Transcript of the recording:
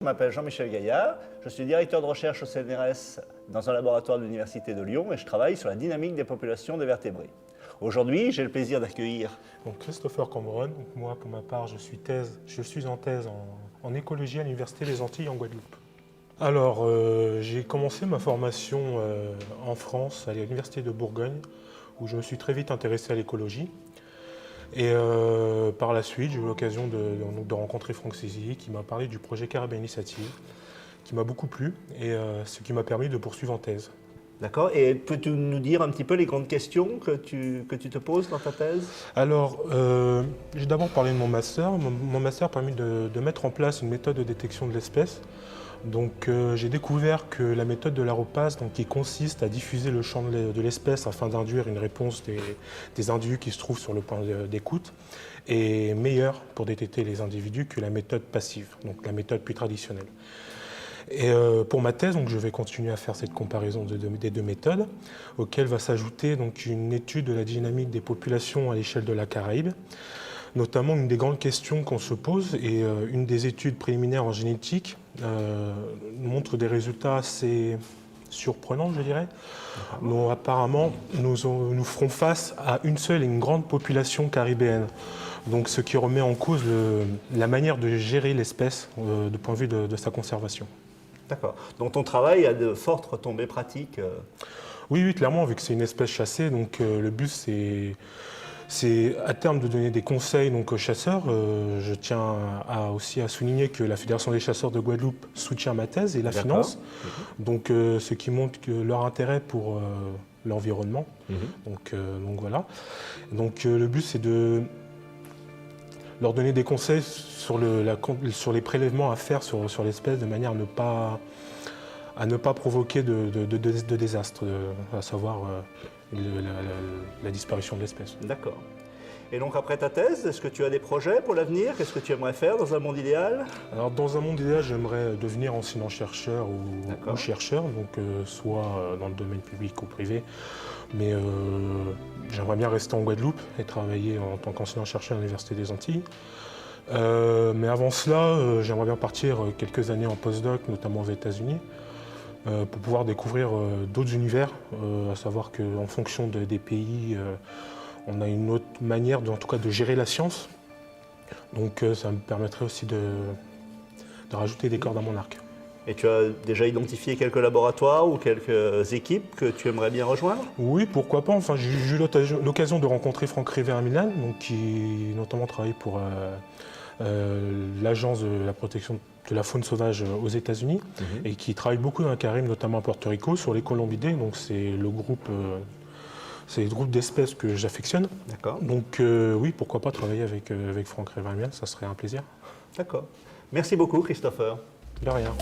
Je m'appelle Jean-Michel Gaillard, je suis directeur de recherche au CNRS dans un laboratoire de l'Université de Lyon et je travaille sur la dynamique des populations de vertébrés. Aujourd'hui, j'ai le plaisir d'accueillir Christopher Cameron. Moi, pour ma part, je suis en thèse en écologie à l'Université des Antilles en Guadeloupe. Alors, j'ai commencé ma formation en France, à l'Université de Bourgogne, où je me suis très vite intéressé à l'écologie. Et par la suite, j'ai eu l'occasion de rencontrer Franck Cézilly, qui m'a parlé du projet Caribbean Initiative, qui m'a beaucoup plu, et ce qui m'a permis de poursuivre en thèse. D'accord. Et peux-tu nous dire un petit peu les grandes questions que tu te poses dans ta thèse? Alors, j'ai d'abord parlé de mon master. Mon master a permis de mettre en place une méthode de détection de l'espèce. Donc, j'ai découvert que la méthode de l'AROPAS, qui consiste à diffuser le champ de l'espèce afin d'induire une réponse des individus qui se trouvent sur le point d'écoute, est meilleure pour détecter les individus que la méthode passive, donc la méthode plus traditionnelle. Et pour ma thèse, je vais continuer à faire cette comparaison des deux méthodes, auxquelles va s'ajouter une étude de la dynamique des populations à l'échelle de la Caraïbe. Notamment, une des grandes questions qu'on se pose, et une des études préliminaires en génétique montre des résultats assez surprenants, je dirais. Donc, apparemment, nous ferons face à une seule et une grande population caribéenne. Donc, ce qui remet en cause la manière de gérer l'espèce du point de vue de sa conservation. D'accord. Donc ton travail a de fortes retombées pratiques. Oui, clairement, vu que c'est une espèce chassée, le but c'est à terme de donner des conseils aux chasseurs. Je tiens aussi à souligner que la Fédération des chasseurs de Guadeloupe soutient ma thèse et la finance. Ce qui montre que leur intérêt pour l'environnement. Voilà. Le but c'est de leur donner des conseils sur les prélèvements à faire sur l'espèce de manière à ne pas provoquer de désastre, à savoir la disparition de l'espèce. D'accord. Et donc après ta thèse, est-ce que tu as des projets pour l'avenir? Qu'est-ce que tu aimerais faire dans un monde idéal? Alors dans un monde idéal, j'aimerais devenir enseignant-chercheur ou chercheur, soit dans le domaine public ou privé. Mais j'aimerais bien rester en Guadeloupe et travailler en tant qu'enseignant-chercheur à l'Université des Antilles. Mais avant cela, j'aimerais bien partir quelques années en postdoc, notamment aux États-Unis, pour pouvoir découvrir d'autres univers, à savoir qu'en fonction des pays, on a une autre manière en tout cas de gérer la science. Donc ça me permettrait aussi de rajouter des cordes à mon arc. Et tu as déjà identifié quelques laboratoires ou quelques équipes que tu aimerais bien rejoindre? Oui, pourquoi pas. Enfin, j'ai eu l'occasion de rencontrer Franck River-Milan, qui notamment travaille pour l'Agence de la protection de la faune sauvage aux États-Unis, et qui travaille beaucoup dans la Caraïbe, notamment à Porto Rico, sur les colombidés. Donc c'est le groupe d'espèces que j'affectionne. D'accord. Donc oui, pourquoi pas travailler avec Franck River-Milan, ça serait un plaisir. D'accord. Merci beaucoup, Christopher. De rien.